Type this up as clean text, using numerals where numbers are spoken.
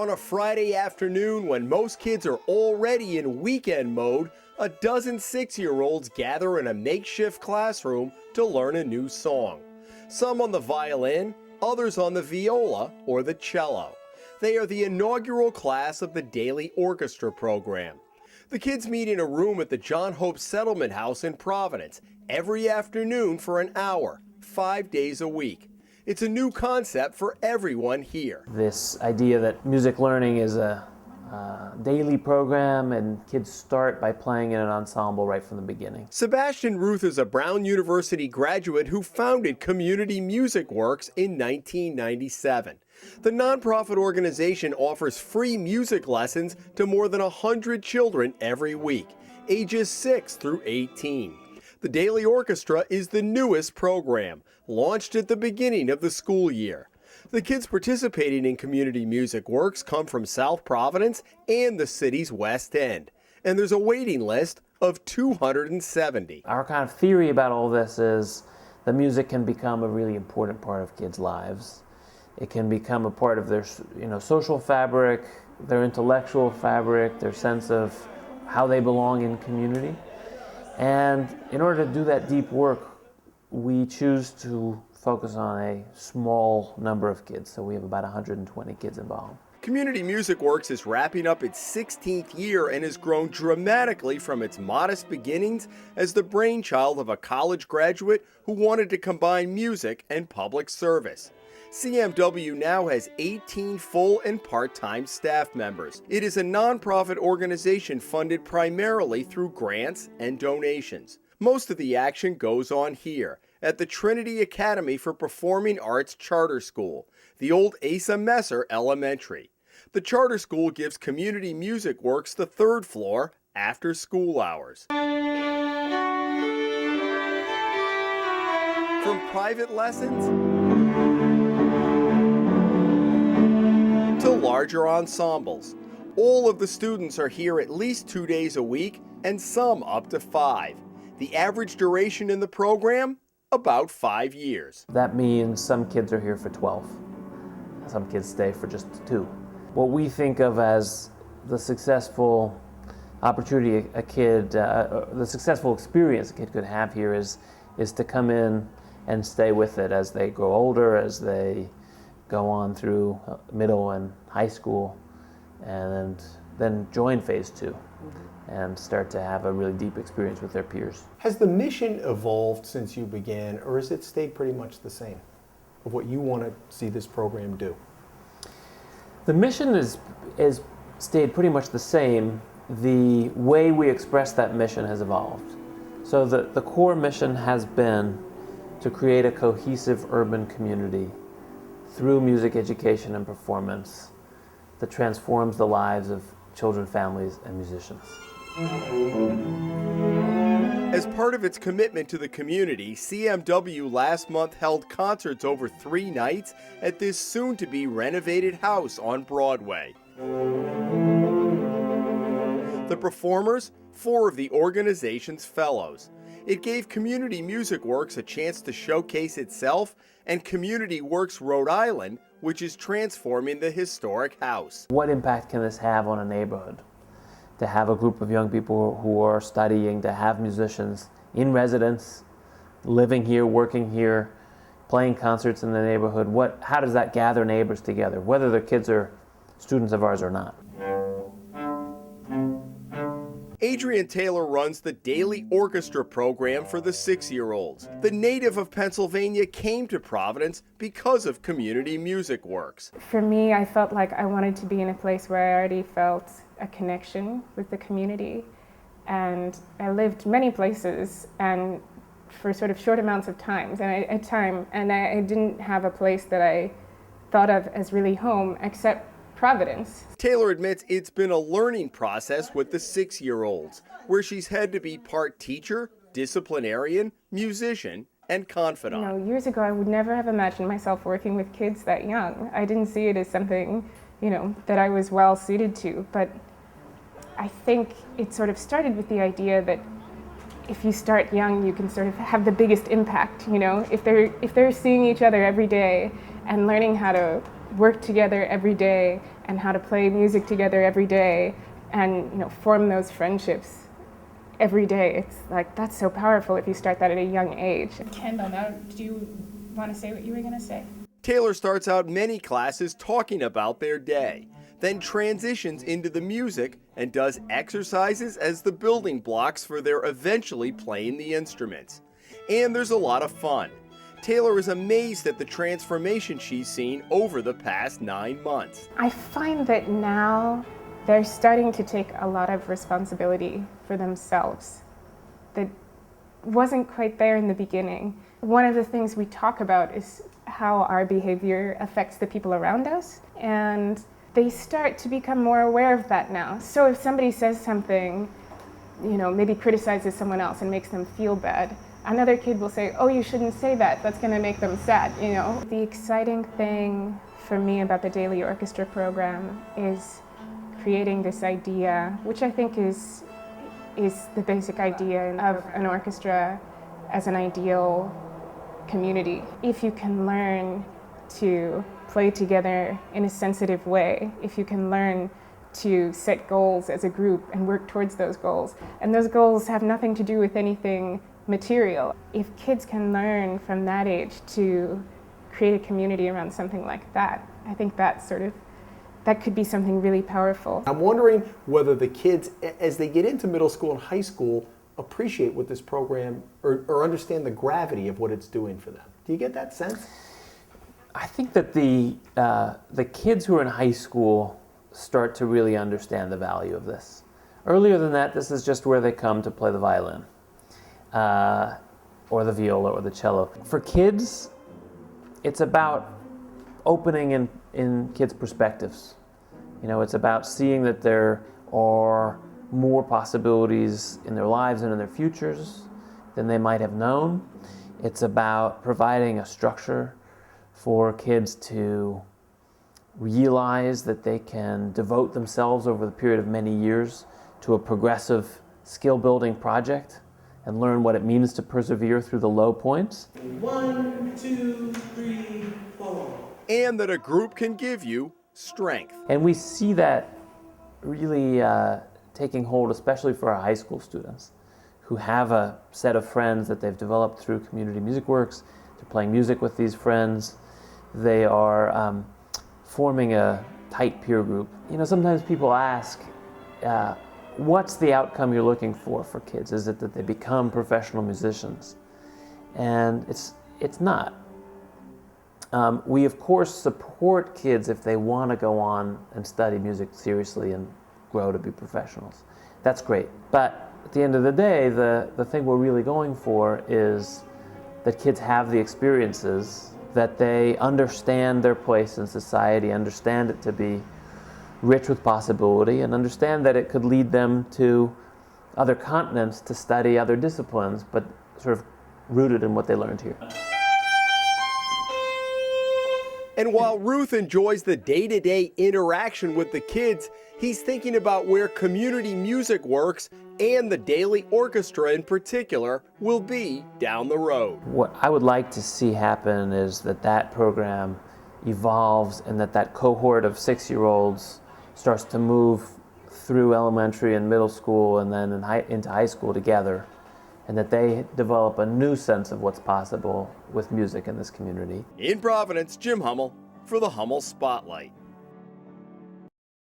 on a Friday afternoon when most kids are already in weekend mode, a dozen 6-year-olds gather in a makeshift classroom to learn a new song. Some on the violin, others on the viola or the cello. They are the inaugural class of the daily orchestra program. The kids meet in a room at the John Hope Settlement House in Providence every afternoon for an hour, 5 days a week. It's a new concept for everyone here. This idea that music learning is a daily program and kids start by playing in an ensemble right from the beginning. Sebastian Ruth is a Brown University graduate who founded Community Music Works in 1997. The nonprofit organization offers free music lessons to more than 100 children every week, ages 6 through 18. The Daily Orchestra is the newest program, launched at the beginning of the school year. The kids participating in Community Music Works come from South Providence and the city's West End, and there's a waiting list of 270. Our kind of theory about all this is that music can become a really important part of kids' lives. It can become a part of their, social fabric, their intellectual fabric, their sense of how they belong in community. And in order to do that deep work, we choose to focus on a small number of kids. So we have about 120 kids involved. Community Music Works is wrapping up its 16th year and has grown dramatically from its modest beginnings as the brainchild of a college graduate who wanted to combine music and public service. CMW now has 18 full and part-time staff members. It is a nonprofit organization funded primarily through grants and donations. Most of the action goes on here, at the Trinity Academy for Performing Arts Charter School, the old Asa Messer Elementary. The charter school gives Community Music Works the third floor after school hours. From private lessons to larger ensembles, all of the students are here at least 2 days a week and some up to 5. The average duration in the program? About 5 years. That means some kids are here for 12. Some kids stay for just 2. What we think of as the successful opportunity the successful experience a kid could have here is to come in and stay with it as they grow older, as they go on through middle and high school, and then join phase 2 and start to have a really deep experience with their peers. Has the mission evolved since you began, or has it stayed pretty much the same of what you want to see this program do? The mission is stayed pretty much the same. The way we express that mission has evolved. So the core mission has been to create a cohesive urban community through music education and performance that transforms the lives of children, families, and musicians. As part of its commitment to the community, CMW last month held concerts over 3 nights at this soon-to-be renovated house on Broadway. The performers, 4 of the organization's fellows. It gave Community Music Works a chance to showcase itself and Community Works Rhode Island, which is transforming the historic house. What impact can this have on a neighborhood? To have a group of young people who are studying, to have musicians in residence, living here, working here, playing concerts in the neighborhood. How does that gather neighbors together, whether their kids are students of ours or not? Adrian Taylor runs the Daily Orchestra program for the 6-year-olds. The native of Pennsylvania came to Providence because of Community Music Works. For me, I felt like I wanted to be in a place where I already felt a connection with the community. And I lived many places and for sort of short amounts of time, and I didn't have a place that I thought of as really home except Providence. Taylor admits it's been a learning process with the 6-year-olds, where she's had to be part teacher, disciplinarian, musician, and confidant. Years ago I would never have imagined myself working with kids that young. I didn't see it as something, that I was well suited to, but I think it sort of started with the idea that if you start young, you can sort of have the biggest impact, if they're seeing each other every day and learning how to work together every day and how to play music together every day and form those friendships every day. It's like, that's so powerful if you start that at a young age. Kendall, now do you want to say what you were going to say? Taylor starts out many classes talking about their day, then transitions into the music and does exercises as the building blocks for their eventually playing the instruments. And there's a lot of fun. Taylor is amazed at the transformation she's seen over the past 9 months. I find that now they're starting to take a lot of responsibility for themselves that wasn't quite there in the beginning. One of the things we talk about is how our behavior affects the people around us, and they start to become more aware of that now. So if somebody says something, maybe criticizes someone else and makes them feel bad, another kid will say, oh, you shouldn't say that, that's going to make them sad, The exciting thing for me about the Daily Orchestra program is creating this idea, which I think is the basic idea of an orchestra as an ideal community. If you can learn to play together in a sensitive way, if you can learn to set goals as a group and work towards those goals, and those goals have nothing to do with anything material. If kids can learn from that age to create a community around something like that, I think that could be something really powerful. I'm wondering whether the kids, as they get into middle school and high school, appreciate what this program or understand the gravity of what it's doing for them. Do you get that sense? I think that the kids who are in high school start to really understand the value of this. Earlier than that, this is just where they come to play the violin, or the viola, or the cello. For kids, it's about opening in kids' perspectives. It's about seeing that there are more possibilities in their lives and in their futures than they might have known. It's about providing a structure for kids to realize that they can devote themselves over the period of many years to a progressive skill-building project and learn what it means to persevere through the low points. 1, 2, 3, 4. And that a group can give you strength. And we see that really taking hold, especially for our high school students who have a set of friends that they've developed through Community Music Works. They're playing music with these friends. They are forming a tight peer group. Sometimes people ask, what's the outcome you're looking for kids? Is it that they become professional musicians? And it's not. We, of course, support kids if they want to go on and study music seriously and grow to be professionals. That's great. But at the end of the day, the thing we're really going for is that kids have the experiences, that they understand their place in society, understand it to be rich with possibility, and understand that it could lead them to other continents to study other disciplines, but sort of rooted in what they learned here. And while Ruth enjoys the day-to-day interaction with the kids, he's thinking about where Community Music Works and the Daily Orchestra in particular will be down the road. What I would like to see happen is that program evolves and that cohort of 6-year-olds starts to move through elementary and middle school and then into high school together, and that they develop a new sense of what's possible with music in this community. In Providence, Jim Hummel for the Hummel Spotlight.